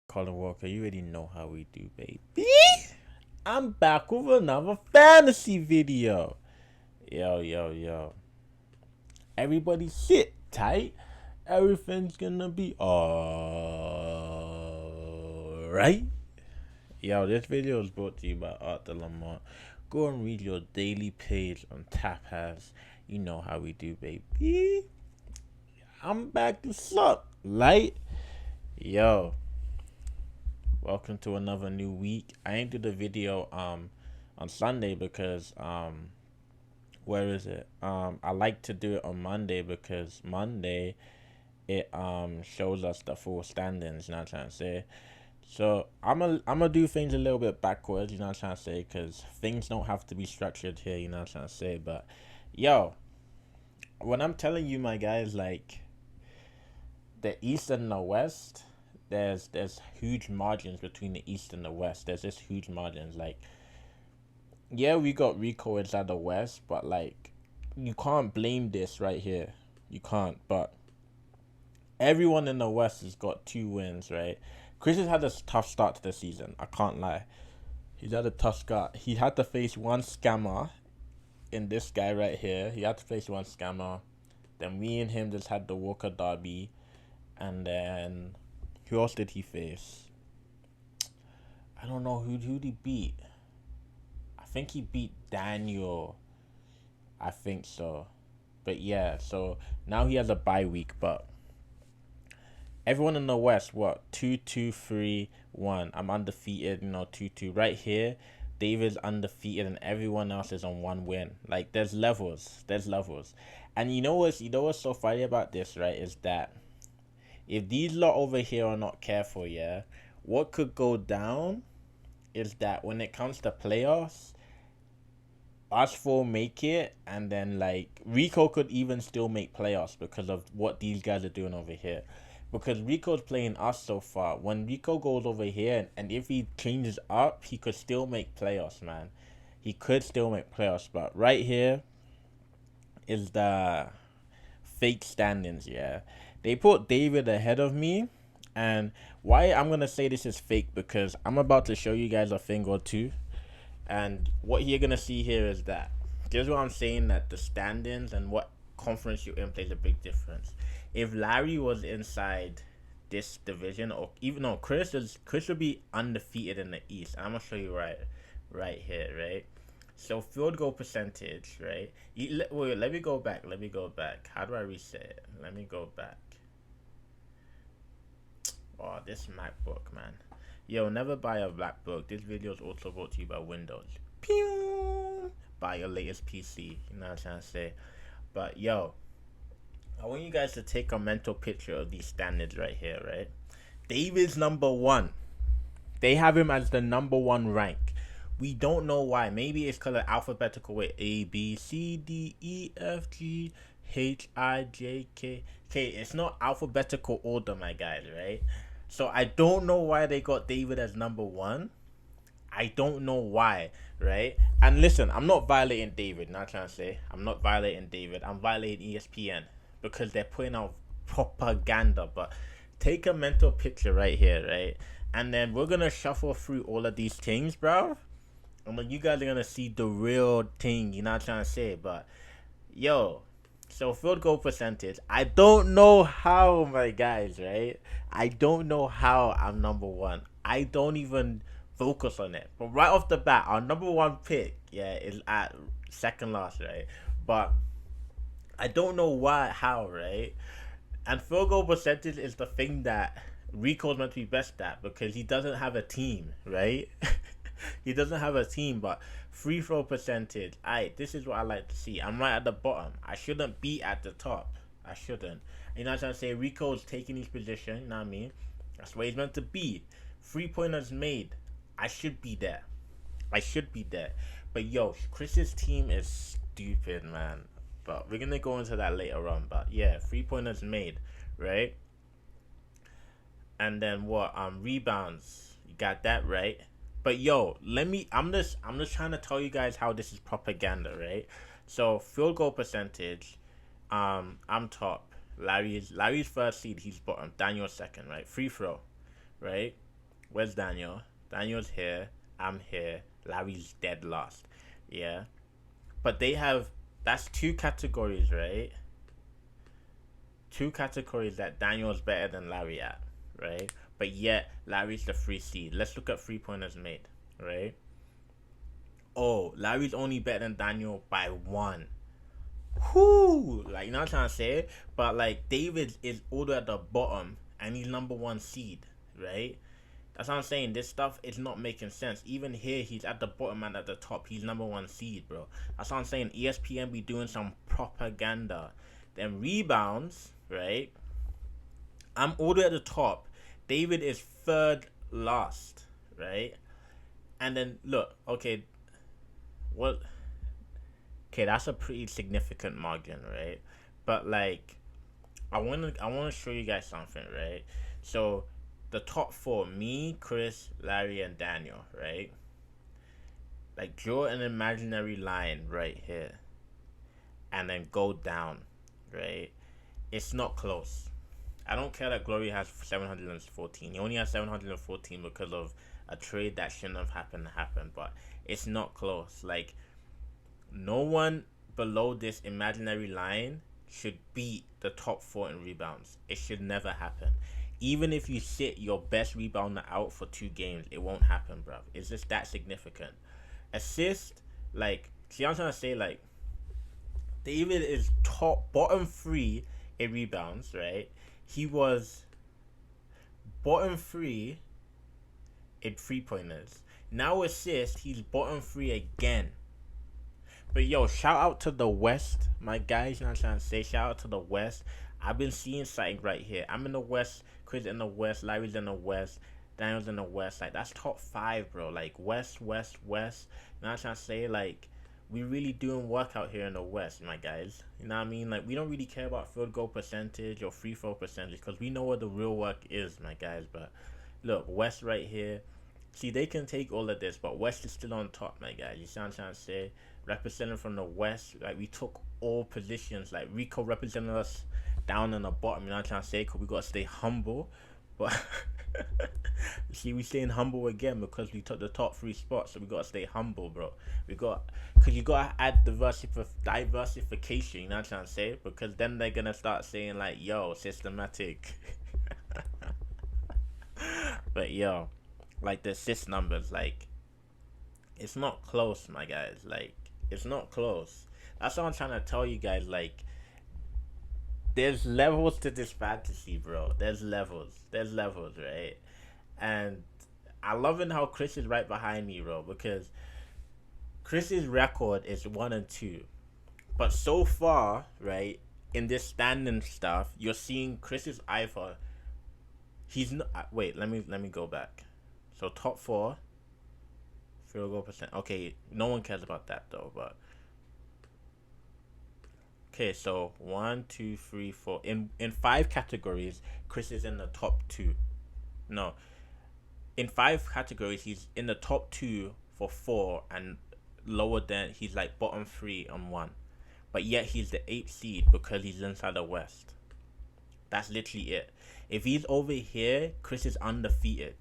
Colin Walker, you already know how we do, baby. I'm back with another fantasy video. Yo. Everybody sit tight. Everything's gonna be alright. Yo, this video is brought to you by Art de Lamont. Go and read your daily page on Tap Has. You know how we do, baby. I'm back to suck, light. Yo. Welcome to another new week. I ain't do the video on Sunday because where is it? I like to do it on Monday because Monday it shows us the full standings, you know what I'm trying to say. So I'm gonna do things a little bit backwards, you know what I'm trying to say, because things don't have to be structured here, you know what I'm trying to say. But yo, when I'm telling you, my guys, like the East and the West, there's huge margins between the East and the West. There's just huge margins. Like, yeah, we got Rico inside the West, but like, you can't blame this right here. You can't. But everyone in the West has got 2 wins, right? Chris has had a tough start to the season. I can't lie. He's had a tough start. He had to face one scammer in this guy right here. He had to face one scammer. Then me and him just had the Walker Derby. And then who else did he face? I don't know who he beat. I think he beat Daniel. I think so. But yeah, so now he has a bye week, but everyone in the West, what? 2-2-3-1. I'm undefeated, 2-2. Right here, David's undefeated and everyone else is on 1 win. Like, there's levels. And you know what's so funny about this, right, is that if these lot over here are not careful, yeah, what could go down is that when it comes to playoffs, us four make it, and then like Rico could even still make playoffs because of what these guys are doing over here. Because Rico's playing us so far. When Rico goes over here, and if he changes up, he could still make playoffs, man. He could still make playoffs, but right here is the fake standings, yeah. They put David ahead of me, and why I'm gonna say this is fake because I'm about to show you guys a thing or two, and what you're gonna see here is that here's what I'm saying, that the standings and what conference you're in plays a big difference. If Larry was inside this division, or even though Chris would be undefeated in the East. I'm gonna show you right here, right? So field goal percentage, right? Wait, let me go back. How do I reset it? Let me go back. Oh, this MacBook, man. Yo, never buy a MacBook. This video is also brought to you by Windows. Pew! Buy your latest PC. You know what I'm trying to say? But yo, I want you guys to take a mental picture of these standards right here, right? David's number 1. They have him as the number 1 rank. We don't know why. Maybe it's because of alphabetical way. A, B, C, D, E, F, G, H, I, J, K. Okay, it's not alphabetical order, my guys, right? So I don't know why they got David as number 1. I don't know why, right? And listen, I'm not violating David, not trying to say. I'm not violating David. I'm violating ESPN because they're putting out propaganda. But take a mental picture right here, right? And then we're going to shuffle through all of these things, bro. And then you guys are going to see the real thing, you know what I'm trying to say? But, yo, so field goal percentage. I don't know how, my guys, right? I don't know how I'm number 1. I don't even focus on it. But right off the bat, our number 1 pick, yeah, is at second last, right? But I don't know how, right? And field goal percentage is the thing that Rico's meant to be best at because he doesn't have a team, right? He doesn't have a team, but free throw percentage, this is what I like to see. I'm right at the bottom. I shouldn't be at the top. I shouldn't. You know what I'm trying to say? Rico's taking his position, you know what I mean? That's where he's meant to be. 3-pointers made. I should be there. But yo, Chris's team is stupid, man. But we're gonna go into that later on. But yeah, 3-pointers made, right? And then what? Rebounds. You got that right. But yo, I'm just trying to tell you guys how this is propaganda, right? So field goal percentage, I'm top. Larry's first seed, he's bottom. Daniel second, right? Free throw, right? Where's Daniel? Daniel's here. I'm here. Larry's dead last. Yeah. But they have, that's two categories, right? Two categories that Daniel's better than Larry at, right? But yet Larry's the free seed. Let's look at 3 pointers made, right? Oh, Larry's only better than Daniel by one. Whoo! Like, you know what I'm trying to say? But like David is all the way at the bottom and he's number one seed, right? That's what I'm saying. This stuff is not making sense. Even here, he's at the bottom and at the top. He's number one seed, bro. That's what I'm saying. ESPN be doing some propaganda. Then rebounds, right? I'm all the way at the top. David is third last, right? And then look, okay, what? Okay, that's a pretty significant margin, right? But like, I wanna show you guys something, right? So the top four, me, Chris, Larry, and Daniel, right? Like draw an imaginary line right here and then go down, right? It's not close. I don't care that Glory has 714. He only has 714 because of a trade that shouldn't have happened, but it's not close. Like no one below this imaginary line should beat the top four in rebounds. It should never happen. Even if you sit your best rebounder out for 2 games, it won't happen, bruv. It's just that significant. Assist, like, see what I'm trying to say? Like, David is bottom three in rebounds, right? He was bottom three in 3 pointers. Now assist, he's bottom three again. But yo, shout out to the West, my guys. You know what I'm trying to say? Shout out to the West. I've been seeing something right here. I'm in the West, Chris in the West, Larry's in the West, Daniel's in the West. Like that's top five, bro. Like West, West, West. You know what I'm trying to say? Like we really doing work out here in the West, my guys. You know what I mean? Like we don't really care about field goal percentage or free throw percentage because we know what the real work is, my guys. But look, West right here. See, they can take all of this, but West is still on top, my guys. You see what I'm trying to say? Representing from the West, like we took all positions. Like Rico represented us down in the bottom. You know what I'm trying to say? Because we got to stay humble. But see, we staying humble again because we took the top 3 spots. So we got to stay humble, bro. Because you got to add diversification. You know what I'm trying to say? Because then they're going to start saying like, yo, systematic. But yo, like the assist numbers, like it's not close, my guys. Like it's not close. That's what I'm trying to tell you guys. Like there's levels to this fantasy, bro. There's levels. There's levels, right? And I love it how Chris is right behind me, bro, because Chris's record is 1-2. But so far, right, in this standing stuff, you're seeing Chris's either he's not wait, let me go back. So top four, field goal percent. Okay, no one cares about that though, but okay, so 1, 2, 3, 4. In 5 categories, Chris is in the top two. No, in 5 categories, he's in the top two for 4, and lower than he's like bottom 3 on 1. But yet he's the 8th seed because he's inside the West. That's literally it. If he's over here, Chris is undefeated.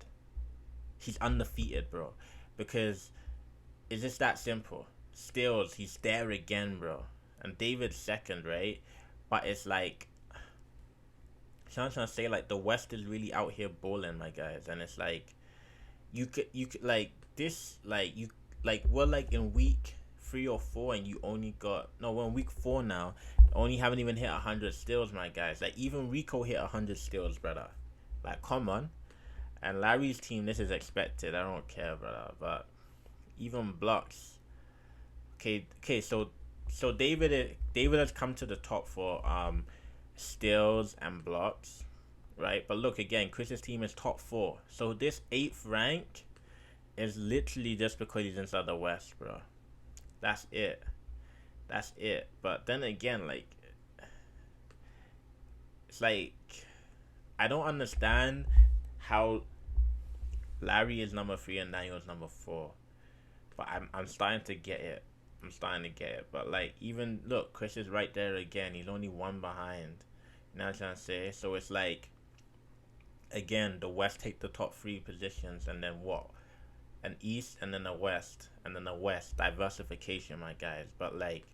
He's undefeated, bro. Because it's just that simple. Steals, he's there again, bro. And David's second, right? But it's like, I'm trying to say, like, the West is really out here balling, my guys. And it's like, you could like, this, like, we're like in week 3 or 4 and you only got, no, we're in week 4 now. Only haven't even hit 100 steals, my guys. Like, even Rico hit 100 steals, brother. Like, come on. And Larry's team, this is expected. I don't care, brother. But even blocks. Okay. So David has come to the top for steals and blocks, right? But look again, Chris's team is top 4. So this 8th rank is literally just because he's inside the West, bro. That's it. But then again, like, it's like I don't understand how Larry is number 3 and Daniel is number 4. But I'm starting to get it. But like, even look, Chris is right there again. He's only 1 behind. You know what I'm trying to say? So it's like Again, the West take the top three positions, and then what? An East, and then a West, and then a West. Diversification, my guys. But like,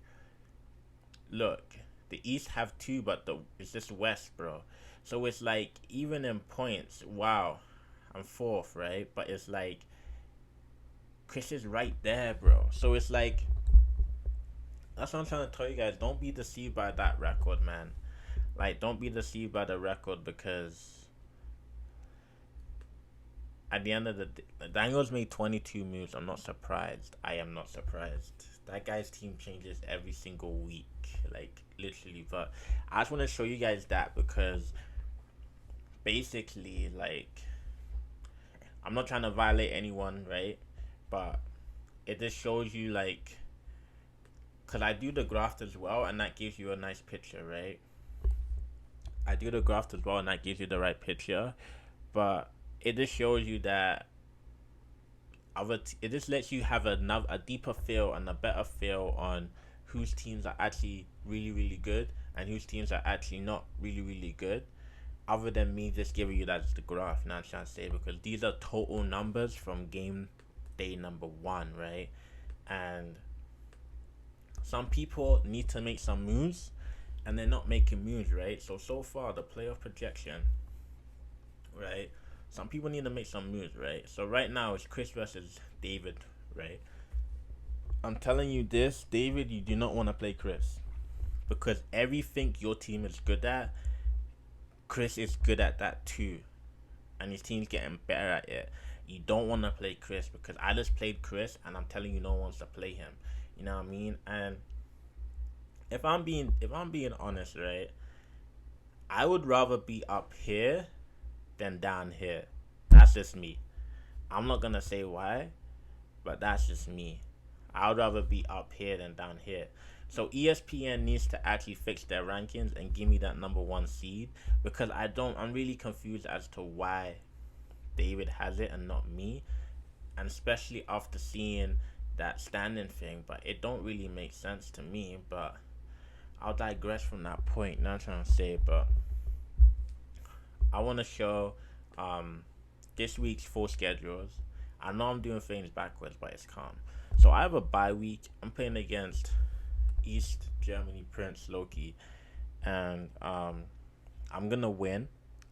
look, the East have two, but it's just West, bro. So it's like, even in points, wow, I'm fourth, right? But it's like Chris is right there, bro. So it's like, that's what I'm trying to tell you guys. Don't be deceived by that record, man. Like, don't be deceived by the record, because at the end of the day, Daniels made 22 moves. I'm not surprised. I am not surprised. That guy's team changes every single week, like literally. But I just want to show you guys that, because basically, like, I'm not trying to violate anyone, right? But it just shows you, like, because I do the graft as well, and that gives you a nice picture, right? I do the graft as well, and that gives you the right picture. But it just shows you that it just lets you have a deeper feel and a better feel on whose teams are actually really, really good and whose teams are actually not really, really good. Other than me just giving you that as the graph, you know what I'm trying to say? Because these are total numbers from game day number 1, right? And some people need to make some moves, and they're not making moves, right? So far, the playoff projection, right? Some people need to make some moves, right? So right now, it's Chris versus David, right? I'm telling you this, David, you do not want to play Chris. Because everything your team is good at, Chris is good at that too. And his team's getting better at it. You don't want to play Chris, because I just played Chris, and I'm telling you, no one wants to play him. You know what I mean? And if I'm being honest, right, I would rather be up here than down here. That's just me. I'm not gonna say why, but that's just me. I would rather be up here than down here. So ESPN needs to actually fix their rankings and give me that number 1 seed, because I'm really confused as to why David has it and not me, and especially after seeing that standing thing. But it don't really make sense to me. But I'll digress from that point. Not trying to say, but I want to show this week's full schedules. I know I'm doing things backwards, but it's calm. So I have a bye week. I'm playing against East Germany Prince Loki, and I'm gonna win.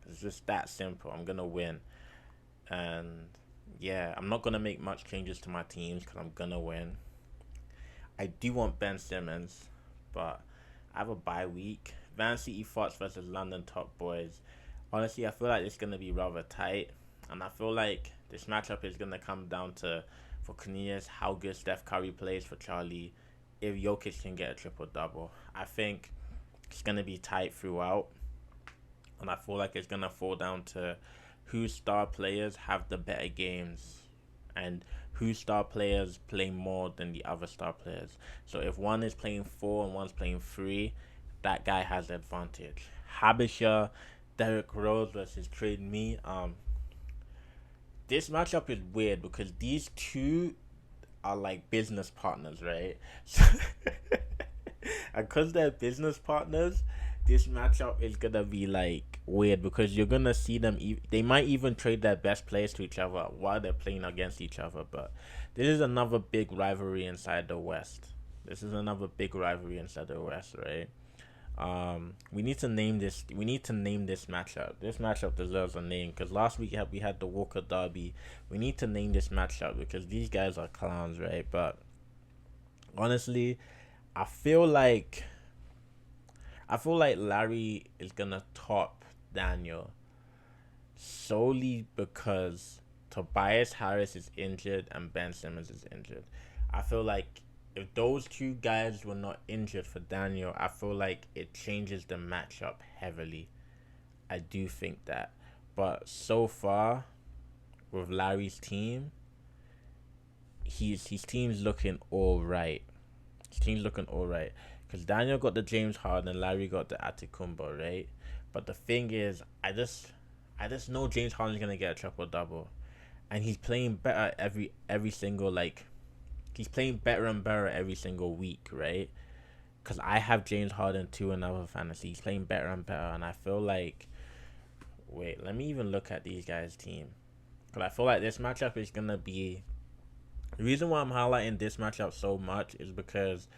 It's just that simple. I'm gonna win, and yeah, I'm not gonna make much changes to my teams because I'm gonna win. I do want Ben Simmons, but I have a bye week. Van City Fox versus London Top Boys. Honestly, I feel like it's gonna be rather tight, and I feel like this matchup is gonna come down to, for Cornelius, how good Steph Curry plays, for Charlie, if Jokic can get a triple double. I think it's gonna be tight throughout, and I feel like it's gonna fall down to whose star players have the better games, and whose star players play more than the other star players. So if one is playing 4 and one's playing 3, that guy has the advantage. Habisha, Derrick Rose versus Trade Me. This matchup is weird because these two are like business partners, right? So and because they're business partners, this matchup is gonna be like weird, because you're gonna see them. They might even trade their best players to each other while they're playing against each other. But this is another big rivalry inside the West. Right? We need to name this. We need to name this matchup. This matchup deserves a name, because last week we had the Walker Derby. We need to name this matchup because these guys are clowns, right? But honestly, I feel like Larry is gonna top Daniel solely because Tobias Harris is injured and Ben Simmons is injured. I feel like if those two guys were not injured for Daniel, I feel like it changes the matchup heavily. I do think that. But so far, with Larry's team, his team's looking all right. Because Daniel got the James Harden, Larry got the Antetokounmpo, right? But the thing is, I just know James Harden's gonna get a triple double, and he's playing better every single, like, he's playing better and better every single week, right? Because I have James Harden too in other fantasy. He's playing better and better, and I feel like Wait, let me even look at these guys' team. Because I feel like this matchup is going to be. The reason why I'm highlighting this matchup so much is because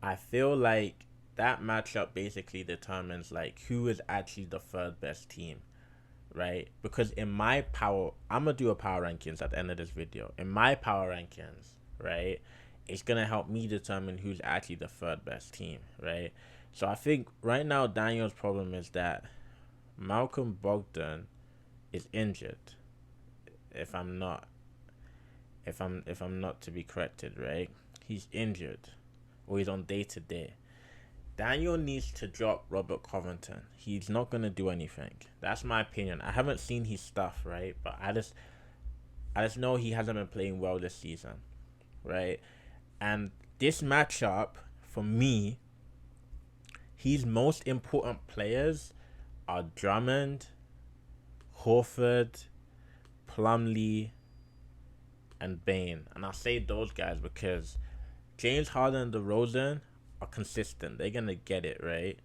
I feel like that matchup basically determines like who is actually the third best team, right? Because in my power, I'm gonna do a power rankings at the end of this video. In my power rankings, right, it's gonna help me determine who's actually the third best team, right? So I think right now Daniel's problem is that Malcolm Brogdon is injured. If I'm not, if I'm not to be corrected, right? He's injured, or he's on day to day. Daniel needs to drop Robert Covington. He's not gonna do anything. That's my opinion. I haven't seen his stuff, right? But I just know he hasn't been playing well this season, right? And this matchup, for me, his most important players are Drummond, Horford, Plumlee, and Bane. And I say those guys because James Harden and DeRozan are consistent. They're gonna get it, right?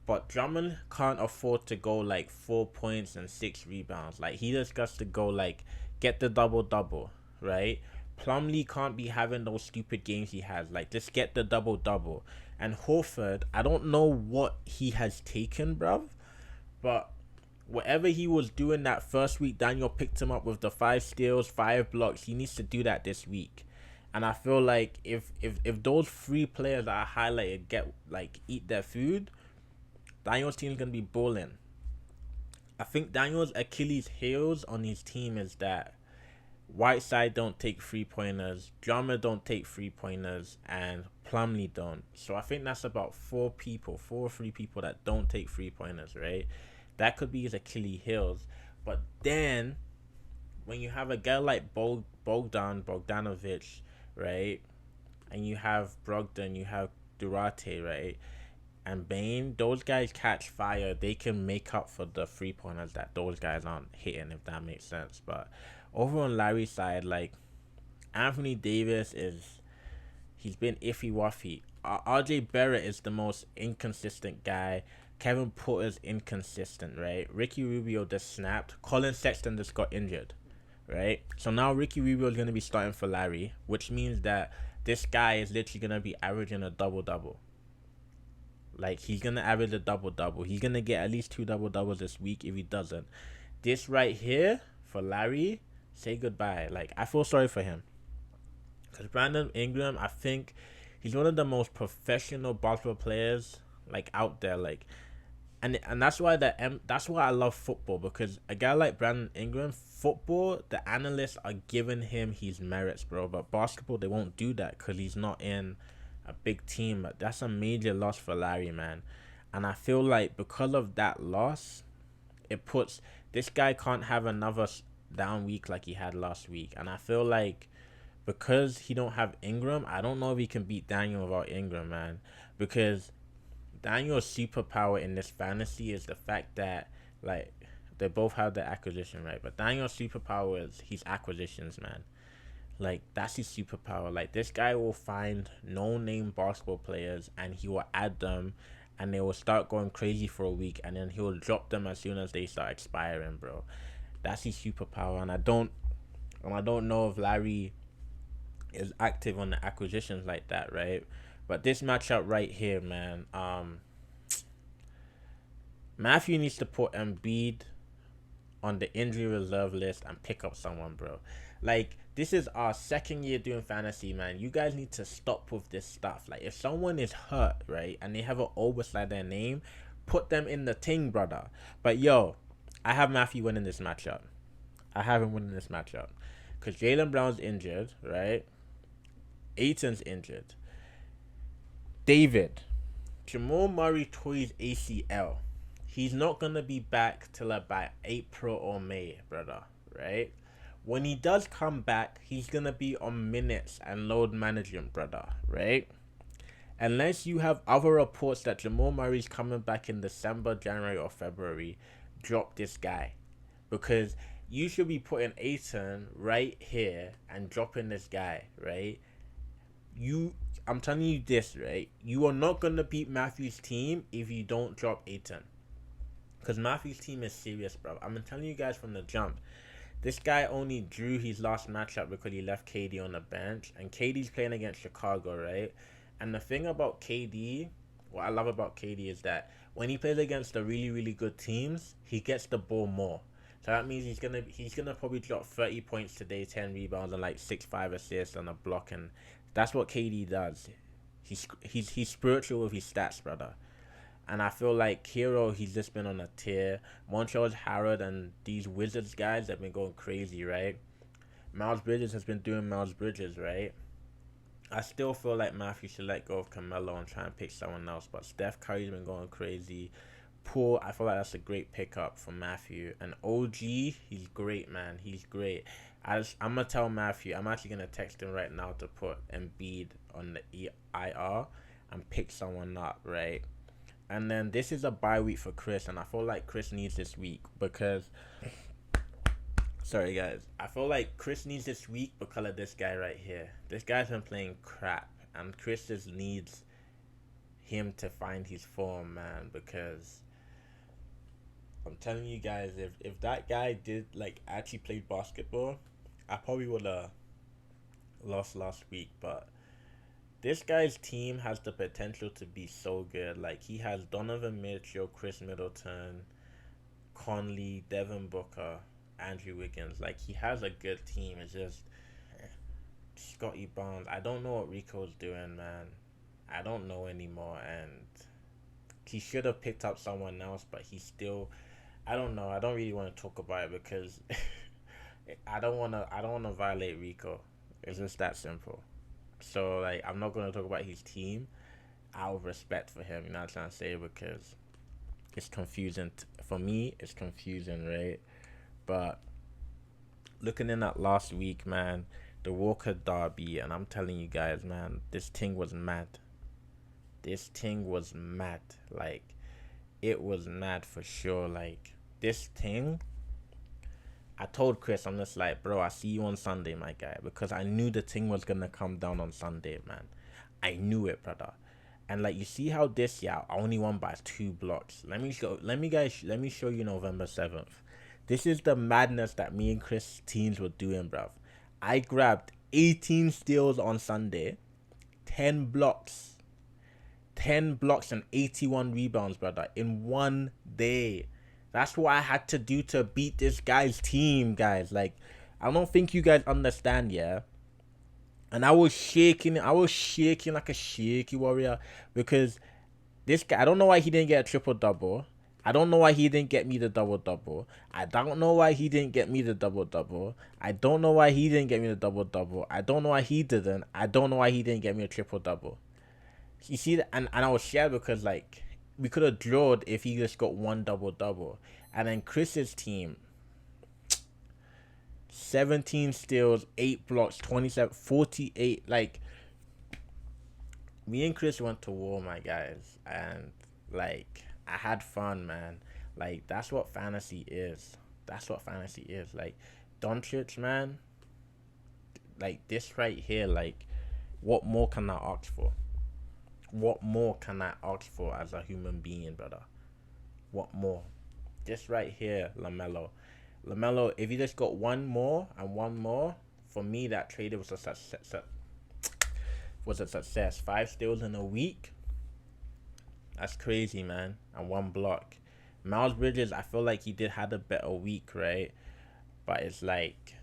But Drummond can't afford to go like 4 points and 6 rebounds. Like he just got to go like get the double double, right? Plumlee can't be having those stupid games he has. Like just get the double double. And Horford, I don't know what he has taken, bruv, but whatever he was doing that first week, Daniel picked him up with the 5 steals, 5 blocks. He needs to do that this week. And I feel like if those 3 players that I highlighted get like eat their food, Daniel's team is gonna be balling. I think Daniel's Achilles heels on his team is that Whiteside don't take 3 pointers, Drummer don't take 3 pointers, and Plumlee don't. So I think that's about 4 or 3 people that don't take 3 pointers, right? That could be his Achilles heels. But then when you have a guy like Bogdanovich, right, and you have Brogdon, you have Durate, right, and Bane, those guys catch fire. They can make up for the 3 pointers that those guys aren't hitting, if that makes sense. But over on Larry's side, like Anthony Davis he's been iffy waffy. RJ Barrett is the most inconsistent guy. Kevin Porter's inconsistent, right? Ricky Rubio just snapped. Colin Sexton just got injured, right? So now Ricky Rubio is going to be starting for Larry, which means that this guy is literally going to be averaging a double-double. Like, he's going to average a double-double. He's going to get at least 2 double-doubles this week if he doesn't. This right here, for Larry, say goodbye. Like, I feel sorry for him. Because Brandon Ingram, I think he's one of the most professional basketball players, like, out there. Like, and that's why that's why I love football, because a guy like Brandon Ingram, football, the analysts are giving him his merits, bro. But basketball, they won't do that because he's not in a big team. But that's a major loss for Larry, man. And I feel like because of that loss, it puts this guy can't have another down week like he had last week. And I feel like because he don't have Ingram, I don't know if he can beat Daniel without Ingram, man. Because Daniel's superpower in this fantasy is the fact that, like, they both have the acquisition, right? But Daniel's superpower is his acquisitions, man. Like, that's his superpower. Like, this guy will find no-name basketball players, and he will add them, and they will start going crazy for a week, and then he will drop them as soon as they start expiring, bro. That's his superpower, and I don't know if Larry is active on the acquisitions like that, right? But this matchup right here, man, Matthew needs to put Embiid on the injury reserve list and pick up someone, bro. Like, this is our second year doing fantasy, man. You guys need to stop with this stuff. Like, if someone is hurt, right, and they have an O beside their name, put them in the ting, brother. But, yo, I have Matthew winning this matchup. I have him winning this matchup. Because Jaylen Brown's injured, right? Ayton's injured. David, Jamal Murray tore his ACL. He's not going to be back till about April or May, brother, right? When he does come back, he's going to be on minutes and load management, brother, right? Unless you have other reports that Jamal Murray's coming back in December, January, or February, drop this guy. Because you should be putting Ayton right here and dropping this guy, right? I'm telling you this, right? You are not going to beat Matthew's team if you don't drop Ayton. Because Matthew's team is serious, bro. I'm telling you guys from the jump. This guy only drew his last matchup because he left KD on the bench. And KD's playing against Chicago, right? And the thing about KD, what I love about KD is that when he plays against the really, really good teams, he gets the ball more. So that means he's gonna probably drop 30 points today, 10 rebounds, and like 6-5 assists on a block, and that's what KD does. He's spiritual with his stats, brother. And I feel like Hero, he's just been on a tear. Montrezl Harrell and these Wizards guys have been going crazy, right? Miles Bridges has been doing Miles Bridges, right? I still feel like Matthew should let go of Carmelo and try and pick someone else. But Steph Curry's been going crazy. Poole, I feel like that's a great pickup for Matthew. And OG, he's great, man. He's great. I'm going to tell Matthew, I'm actually going to text him right now to put Embiid on the IR and pick someone up, right? And then this is a bye week for Chris, and I feel like Chris needs this week because... Sorry, guys. I feel like Chris needs this week because of this guy right here. This guy's been playing crap, and Chris just needs him to find his form, man, because I'm telling you guys, if that guy did, like, actually play basketball, I probably would have lost last week, but this guy's team has the potential to be so good. Like, he has Donovan Mitchell, Chris Middleton, Conley, Devin Booker, Andrew Wiggins. Like, he has a good team. It's just Scotty Barnes. I don't know what Rico's doing, man. I don't know anymore. And he should have picked up someone else, but he still... I don't know. I don't really want to talk about it because I don't want to violate Rico. It's just that simple. So, like, I'm not going to talk about his team out of respect for him, you know what I'm trying to say, because it's confusing. For me, it's confusing, right? But looking in at last week, man, the Walker Derby, and I'm telling you guys, man, this thing was mad. This thing was mad. Like, it was mad for sure. Like, this thing... I told Chris, I'm just like, bro, I see you on Sunday, my guy, because I knew the thing was gonna come down on Sunday, man. I knew it, brother. And like, you see how this year I only won by 2 blocks. Let me show you November 7th. This is the madness that me and Chris teams were doing, bruv. I grabbed 18 steals on Sunday, 10 blocks and 81 rebounds, brother, in one day. That's what I had to do to beat this guy's team, guys. Like, I don't think you guys understand, yeah? And I was shaking like a shaky warrior because this guy, I don't know why he didn't get a triple-double. I don't know why he didn't get me the double-double. I don't know why he didn't get me the double-double. I don't know why he didn't get me the double-double. I don't know why he didn't. I don't know why he didn't get me a triple-double. You see that? And I was scared because, like, we could have drawed if he just got one double-double. And then Chris's team, 17 steals, 8 blocks, 27, 48. Like, me and Chris went to war, my guys. And, like, I had fun, man. Like, that's what fantasy is. That's what fantasy is. Like, Doncic, man, like, this right here, like, what more can I ask for? What more can I ask for as a human being, brother? What more? This right here, LaMelo. LaMelo, if you just got one more and one more, for me, that trade was a success. 5 steals in a week. That's crazy, man. And 1 block. Miles Bridges, I feel like he did had a better week, right? But it's like...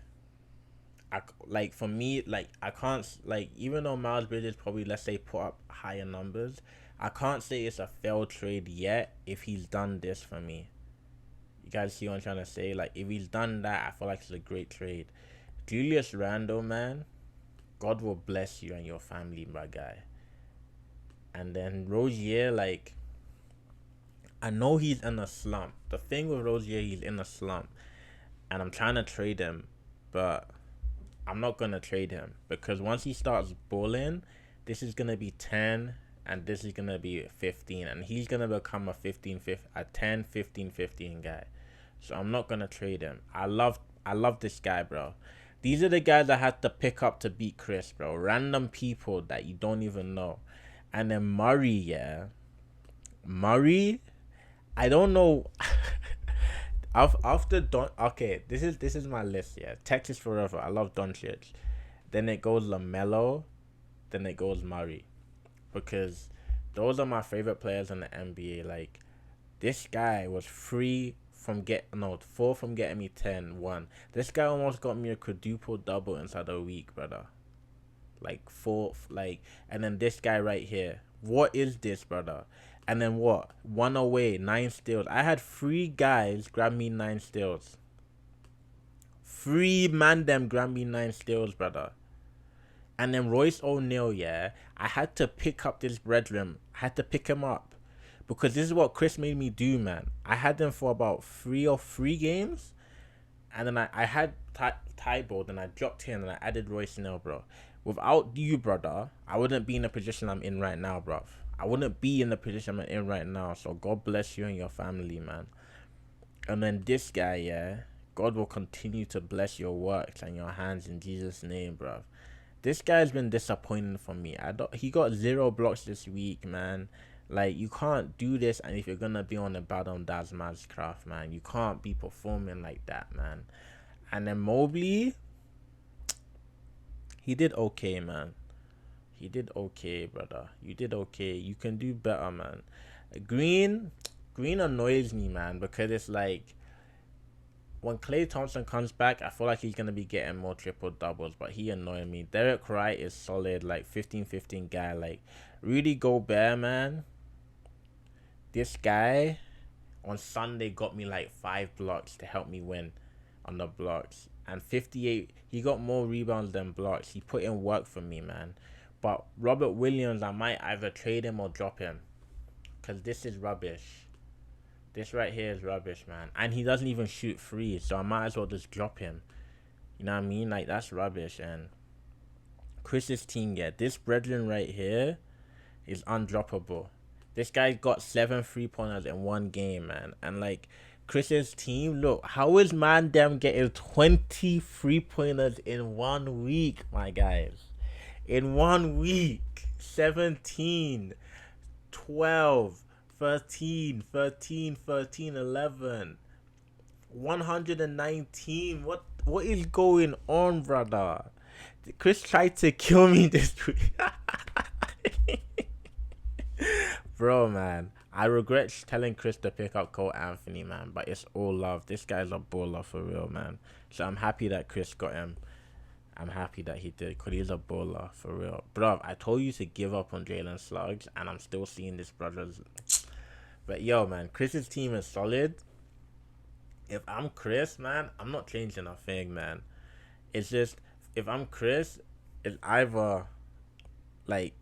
for me, like, I can't, like, even though Miles Bridges probably, let's say, put up higher numbers, I can't say it's a failed trade yet if he's done this for me. You guys see what I'm trying to say? Like, if he's done that, I feel like it's a great trade. Julius Randle, man, God will bless you and your family, my guy. And then Rozier, like, I know he's in a slump. The thing with Rozier, he's in a slump. And I'm trying to trade him, but... I'm not going to trade him because once he starts balling, this is going to be 10 and this is going to be 15 and he's going to become a 10, 15, 15 guy. So I'm not going to trade him. I love this guy, bro. These are the guys I had to pick up to beat Chris, bro. Random people that you don't even know. And then Murray, yeah. Murray, I don't know. After Don, okay, this is my list. Yeah, Texas forever. I love Doncic. Then it goes Lamelo. Then it goes Murray, because those are my favorite players in the NBA. Like, this guy was free from four from getting me 10-1. This guy almost got me a quadruple double inside a week, brother. Like four, like, and then this guy right here. What is this, brother? And then what? One away, 9 steals. I had 3 guys grab me 9 steals. 3 man them grab me 9 steals, brother. And then Royce O'Neal, yeah, I had to pick up this brethren. I had to pick him up. Because this is what Chris made me do, man. I had them for about 3 games. And then I had Tybold, and I dropped him, and I added Royce O'Neal, bro. Without you, brother, I wouldn't be in the position I'm in right now, bro. I wouldn't be in the position I'm in right now. So God bless you and your family, man. And then this guy, yeah, God will continue to bless your works and your hands in Jesus' name, bro. This guy's been disappointing for me. He got 0 blocks this week, man. Like, you can't do this, and if you're gonna be on the bottom, that's man's craft, man. You can't be performing like that, man. And then Mobley, he did okay, man. He did okay, brother. You did okay. You can do better, man. Green, Green annoys me, man, because it's like, when Klay Thompson comes back, I feel like he's gonna be getting more triple doubles, but he annoyed me. Derek Wright is solid, like 15-15 guy. Like, Rudy Gobert, man. This guy on Sunday got me like 5 blocks to help me win on the blocks. And 58, he got more rebounds than blocks. He put in work for me, man. But Robert Williams, I might either trade him or drop him, because this is rubbish. This right here is rubbish, man. And he doesn't even shoot free, so I might as well just drop him. You know what I mean? Like, that's rubbish. And Chris's team, yeah, this brethren right here is undroppable. This guy got 7 3-pointers in 1 game, man. And like, Chris's team, look, how is man them getting 23 pointers in 1 week, my guys? In 1 week, 17, 12, 13, 13, 13, 11, 119. What is going on, brother? Chris tried to kill me this week. Bro, man. I regret telling Chris to pick up Cole Anthony, man, but it's all love. This guy's a baller for real, man. So I'm happy that Chris got him. I'm happy that he did, because he's a baller for real. Bro, I told you to give up on Jalen Slugs, and I'm still seeing this brother's. But yo, man, Chris's team is solid. If I'm Chris, man, I'm not changing a thing, man. It's just, if I'm Chris, it's either like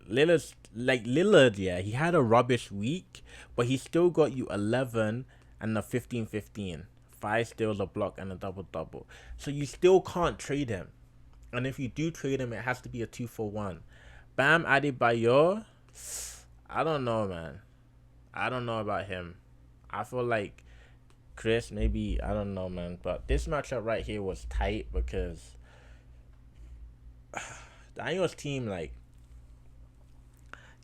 Lillard, yeah, he had a rubbish week, but he still got you 11 and a 15-15, 5 steals, a block, and a double double. So you still can't trade him. And if you do trade him, it has to be a 2-for-1. Bam Adebayo, I don't know, man. I don't know about him. I feel like Chris, maybe, I don't know, man. But this matchup right here was tight, because Daniel's team, like,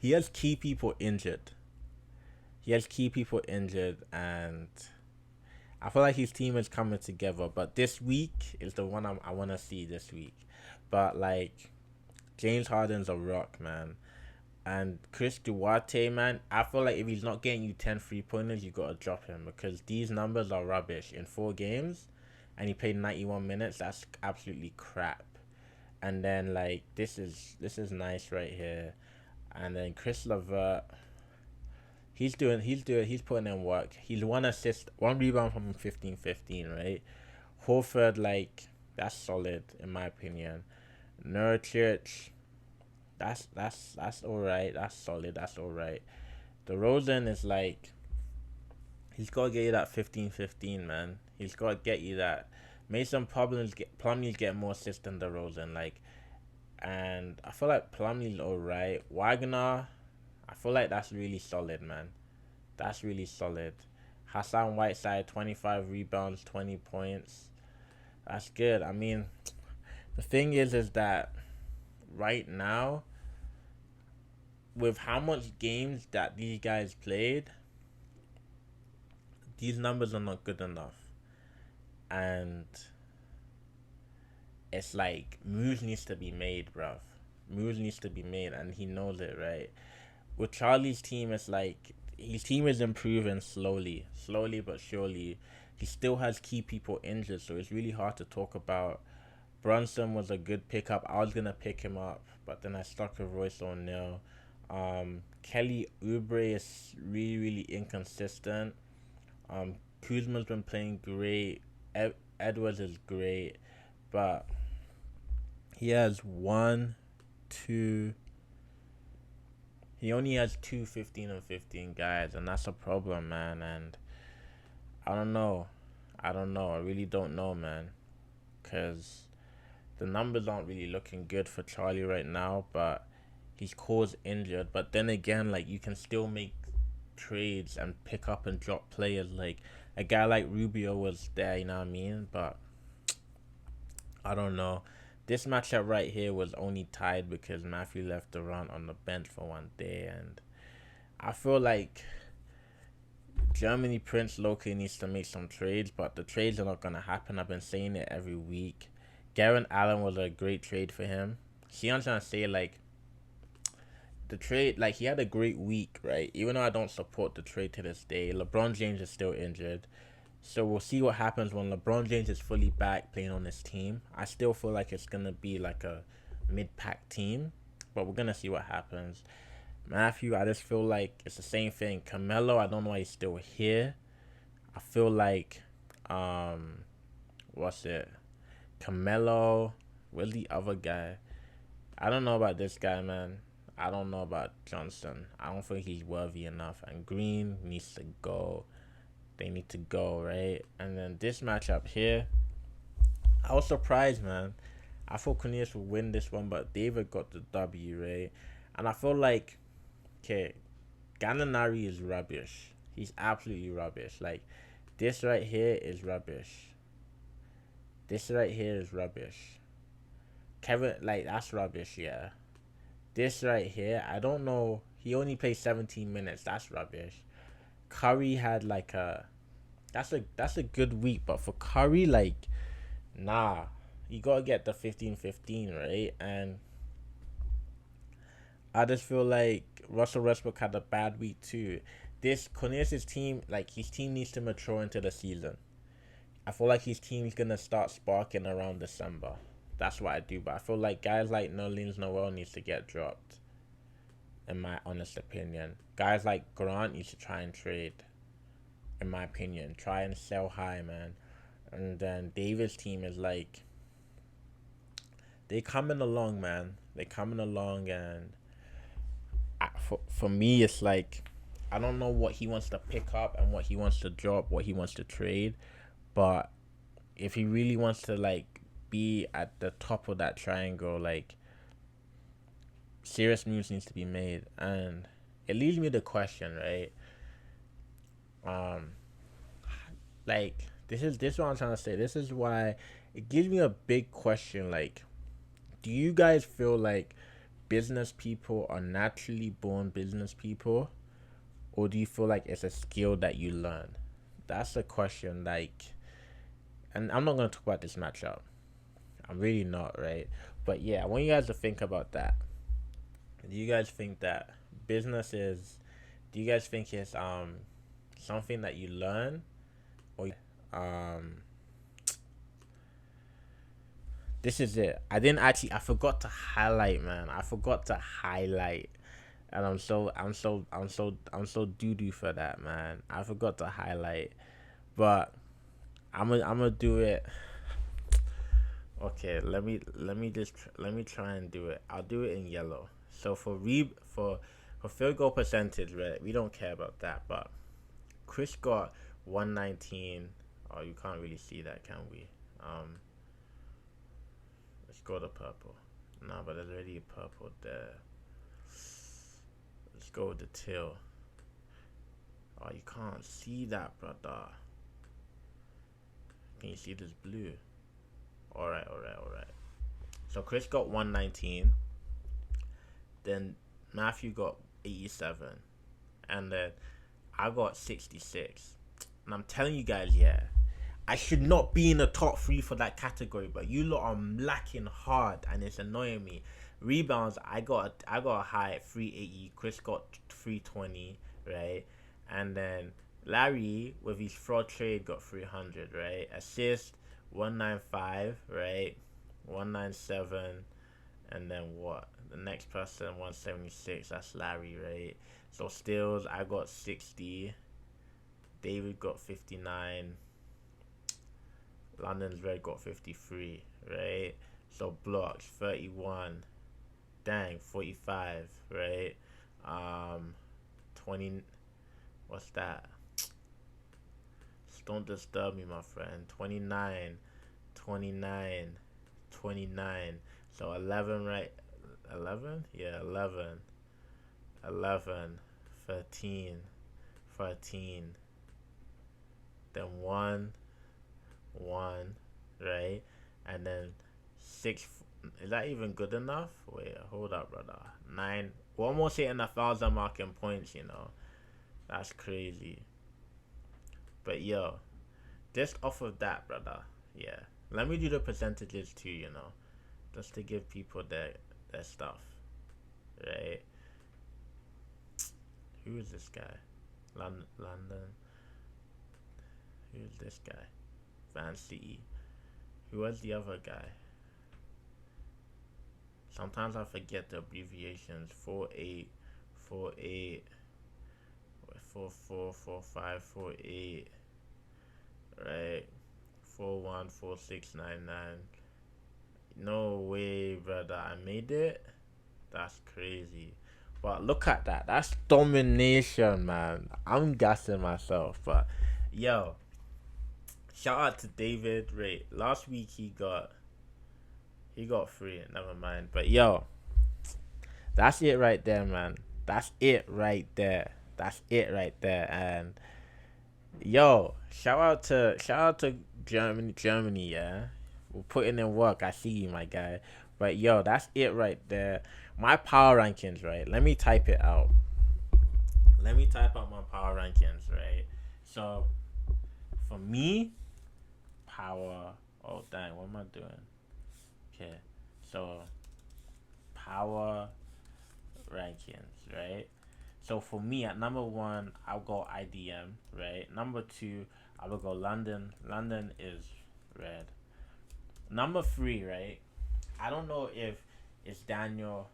he has key people injured. And I feel like his team is coming together. But this week is the one I want to see this week. But, like, James Harden's a rock, man. And Chris Duarte, man, I feel like if he's not getting you 10 3-pointers, you got to drop him, because these numbers are rubbish. In 4 games, and he played 91 minutes, that's absolutely crap. And then, like, this is nice right here. And then Chris LeVert, he's putting in work. He's 1 assist, 1 rebound from 15-15, right? Horford, like, that's solid in my opinion. Nurkic, that's all right. That's solid. That's all right. DeRozan is like, he's got to get you that 15-15, man. He's got to get you that. Mason Plumlee's get more assists than DeRozan, like, and I feel like Plumlee's all right. Wagner, I feel like that's really solid, man. That's really solid. Hassan Whiteside, 25 rebounds, 20 points. That's good. I mean, the thing is that right now, with how much games that these guys played, these numbers are not good enough, and it's like moves needs to be made, bruv. Moves needs to be made, and he knows it, right? With Charlie's team, it's like his team is improving slowly but surely. He still has key people injured, so it's really hard to talk about. Brunson was a good pickup. I was gonna pick him up, but then I stuck with Royce O'Neal. Kelly Oubre is really inconsistent. Kuzma's been playing great. Edwards is great, but he has one, two. He only has two 15 and 15 guys, and that's a problem, man. And I don't know. I don't know. I really don't know, man. Because the numbers aren't really looking good for Charlie right now, but he's caused injured. But then again, like, you can still make trades and pick up and drop players. Like, a guy like Rubio was there, you know what I mean? But I don't know. This matchup right here was only tied because Matthew left Durant on the bench for one day, and I feel like Germany Prince Loki needs to make some trades, but the trades are not gonna happen. I've been saying it every week. Garrett Allen was a great trade for him. See, I'm trying to say, like, the trade, like, he had a great week, right? Even though I don't support the trade to this day, LeBron James is still injured. So we'll see what happens when LeBron James is fully back playing on this team. I still feel like it's going to be like a mid-pack team, but we're going to see what happens. Matthew, I just feel like it's the same thing. Carmelo, I don't know why he's still here. I feel like, what's it? Carmelo, where's the other guy? I don't know about this guy, man. I don't know about Johnson. I don't think he's worthy enough. And Green needs to go. They need to go, right? And then this matchup here, I was surprised, man. I thought Cornelius would win this one, but David got the W, right? And I feel like, okay, Gallinari is rubbish. He's absolutely rubbish. Like, this right here is rubbish. This right here is rubbish. Kevin, like, that's rubbish, yeah. This right here, I don't know. He only played 17 minutes. That's rubbish. Curry had like that's a good week, but for Curry, like, nah, you gotta get the 15-15, right? And I just feel like Russell Westbrook had a bad week too. This Cornelius' team, like, his team needs to mature into the season. I feel like his team's gonna start sparking around December. That's what I do, but I feel like guys like Nerlens Noel needs to get dropped, in my honest opinion. Guys like Grant needs to try and trade, in my opinion. Try and sell high, man. And then David's team is like, they coming along, man. They coming along, and for me, it's like, I don't know what he wants to pick up and what he wants to drop, what he wants to trade. But if he really wants to, like, be at the top of that triangle, like, serious moves needs to be made. And it leads me to the question, right? Like, this is what I'm trying to say. This is why it gives me a big question. Like, do you guys feel like business people are naturally born business people, or do you feel like it's a skill that you learn? That's the question. Like, and I'm not gonna talk about this matchup. I'm really not, right? But yeah, I want you guys to think about that. Do you guys think that business is? Do you guys think it's something that you learn, or this is it. I forgot to highlight, man. I forgot to highlight. And I'm so doo doo for that, man. I forgot to highlight. But I'm gonna do it. Okay, let me try and do it. I'll do it in yellow. So for field goal percentage, right? We don't care about that, but Chris got 119. Oh, you can't really see that, can we? Let's go to purple. No, but there's already a purple there. Let's go with the teal. Oh, you can't see that, brother. Can you see this blue? Alright. So Chris got 119. Then Matthew got 87. And then I got 66. And I'm telling you guys, yeah, I should not be in the top three for that category, but you lot are lacking hard, and it's annoying me. Rebounds, I got a high at 380. Chris got 320, right? And then Larry with his fraud trade got 300, right? Assist 195, right? 197, and then what? The next person 176. That's Larry, right? So steals, I got 60. David got 59. London's Red got 53, right? So blocks 31. Dang, 45, right? 20. What's that? Just don't disturb me, my friend. 29, 29, 29. So 11, right? 11? Yeah, 11. 11, 13, 13. Then 1, 1, right? And then 6. Is that even good enough? Wait, hold up, brother. 9. We're almost hitting 1,000 marking points, you know. That's crazy. But yo, just off of that, brother. Yeah. Let me do the percentages too, you know. Just to give people their stuff. Right? Who is this guy? London. Who is this guy? Fancy. Who was the other guy? Sometimes I forget the abbreviations. 48, 48, 44, 45, 48, right? 41, 4699. No way, brother. I made it? That's crazy. But look at that. That's domination, man. I'm gassing myself. But yo, shout out to David. Right. Last week he got 3. Never mind. But yo, that's it right there, man. That's it right there. That's it right there. And yo, shout out to Germany, yeah. We're putting in work. I see you, my guy. But yo, that's it right there. My power rankings, right? Let me type it out. Let me type out my power rankings, right? So for me, power. Oh dang, what am I doing? Okay, so power rankings, right? So for me, at number 1, I'll go IDM, right? Number 2, I will go London. London is red. Number 3, right? I don't know if it's Daniel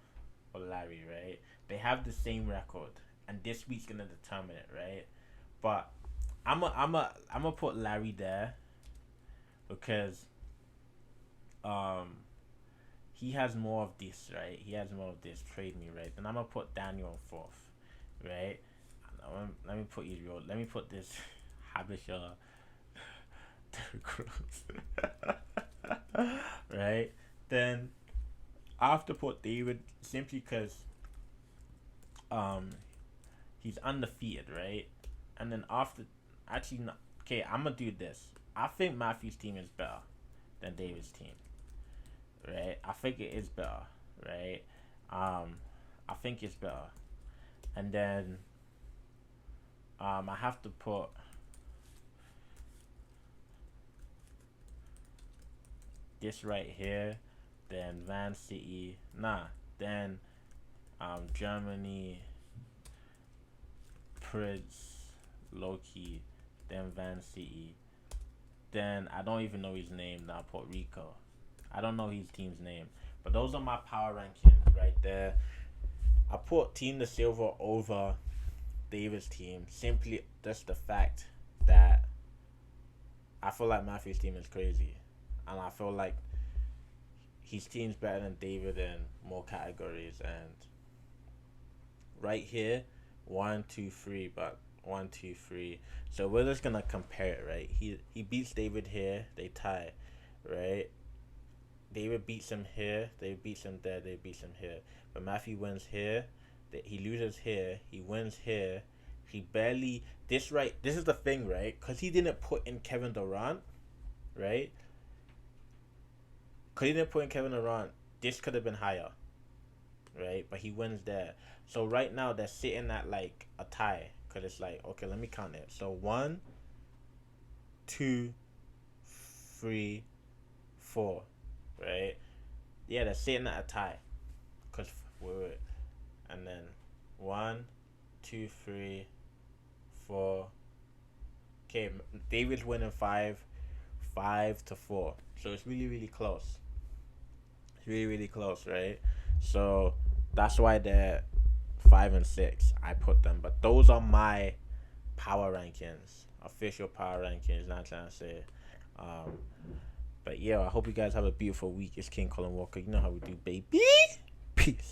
or Larry, right? They have the same record, and this week's gonna determine it, right? But I'm a put Larry there because he has more of this, right? He has more of this. Trade me, right? And I'm gonna put Daniel in 4th, right? Let me put you. Let me put this Habisha right? Then I have to put David simply because um he's undefeated, right? And then after actually not, okay, I'm gonna do this. I think Matthew's team is better than David's team, right? I think it is better, right? I think it's better, and then I have to put this right here, then Van City, then Germany, Prince, Loki, then Van City, then I don't even know his name now, Puerto Rico. I don't know his team's name, but those are my power rankings right there. I put Team the Silver over David's team simply just the fact that I feel like Matthew's team is crazy, and I feel like his team's better than David in more categories. And right here, 1, 2, 3, but 1, 2, 3. So we're just gonna compare it, right? He beats David here, they tie, right? David beats him here, they beats him there, they beats him here. But Matthew wins here, he loses here, he wins here. He barely this right. This is the thing, right? Because he didn't put in Kevin Durant, right? Because he didn't put in Kevin Durant, this could have been higher, right? But he wins there. So right now they're sitting at like a tie. Because it's like, okay, let me count it. So 1, 2, 3, 4, right? Yeah, they're sitting at a tie. Cause wait, and then 1, 2, 3, 4. Okay, David's winning 5-4. So it's really really close. It's really really close, right? So that's why they're 5 and 6. I put them, but those are my power rankings, official power rankings. Not trying to say, um, but yeah, I hope you guys have a beautiful week. It's King Colin Walker. You know how we do, baby. Peace.